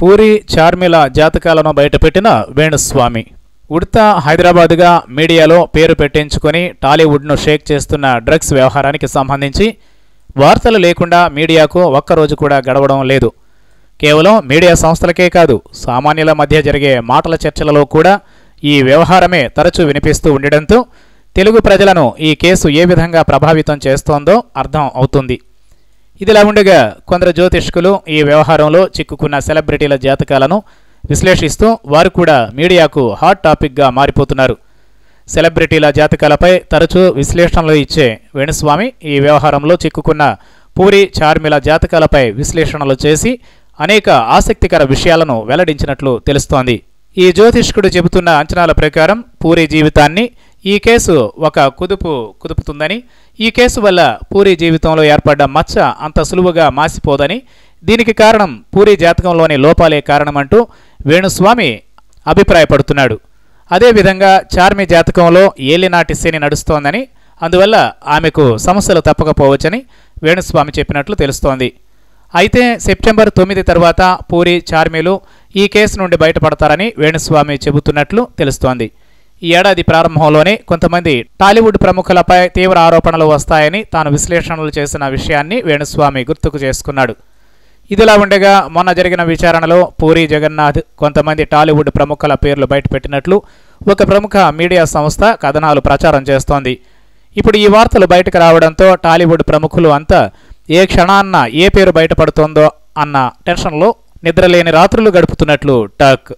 పూరి చార్మిల జాతకాలను బయటపెట్టిన వేణుస్వామి. ఉడతా హైదరాబాద్గా మీడియాలో పేరు పెట్టించుకొని టాలీవుడ్ను షేక్ చేస్తున్న డ్రగ్స్ వ్యవహారానికి సంబంధించి వార్తలు లేకుండా మీడియాకు ఒక్కరోజు కూడా గడవడం లేదు. కేవలం మీడియా సంస్థలకే కాదు, సామాన్యుల మధ్య జరిగే మాటల చర్చలలో కూడా ఈ వ్యవహారమే తరచూ వినిపిస్తూ ఉండడంతో తెలుగు ప్రజలను ఈ కేసు ఏ విధంగా ప్రభావితం చేస్తోందో అర్థం అవుతుంది. ఇదిలా ఉండగా కొందరు జ్యోతిష్కులు ఈ వ్యవహారంలో చిక్కుకున్న సెలబ్రిటీల జాతకాలను విశ్లేషిస్తూ వారు కూడా మీడియాకు హాట్ టాపిక్గా మారిపోతున్నారు. సెలబ్రిటీల జాతకాలపై తరచూ విశ్లేషణలు ఇచ్చే వేణుస్వామి ఈ వ్యవహారంలో చిక్కుకున్న పూరి చార్మిల జాతకాలపై విశ్లేషణలు చేసి అనేక ఆసక్తికర విషయాలను వెల్లడించినట్లు తెలుస్తోంది. ఈ జ్యోతిష్కుడు చెబుతున్న అంచనాల ప్రకారం పూరి జీవితాన్ని ఈ కేసు ఒక కుదుపుతుందని, ఈ కేసు వల్ల పూరి జీవితంలో ఏర్పడ్డ మచ్చ అంత సులువుగా మాసిపోదని, దీనికి కారణం పూరి జాతకంలోని లోపాలే కారణమంటూ వేణుస్వామి అభిప్రాయపడుతున్నాడు. అదేవిధంగా చార్మి జాతకంలో ఏలినాటి శని నడుస్తోందని, అందువల్ల ఆమెకు సమస్యలు తప్పకపోవచ్చని వేణుస్వామి చెప్పినట్లు తెలుస్తోంది. అయితే సెప్టెంబర్ 9 తర్వాత పూరి చార్మిలు ఈ కేసు నుండి బయటపడతారని వేణుస్వామి చెబుతున్నట్లు తెలుస్తోంది. ఈ ఏడాది ప్రారంభంలోనే కొంతమంది టాలీవుడ్ ప్రముఖులపై తీవ్ర ఆరోపణలు వస్తాయని తాను విశ్లేషణలు చేసిన విషయాన్ని వేణుస్వామి గుర్తుకు చేసుకున్నాడు. ఇదిలా ఉండగా మొన్న జరిగిన విచారణలో పూరి జగన్నాథ్ కొంతమంది టాలీవుడ్ ప్రముఖుల పేర్లు బయటపెట్టినట్లు ఒక ప్రముఖ మీడియా సంస్థ కథనాలు ప్రచారం చేస్తోంది. ఇప్పుడు ఈ వార్తలు బయటకు రావడంతో టాలీవుడ్ ప్రముఖులు అంతా ఏ క్షణాన్న ఏ పేరు బయటపడుతోందో అన్న టెన్షన్లో నిద్రలేని రాత్రులు గడుపుతున్నట్లు టాక్.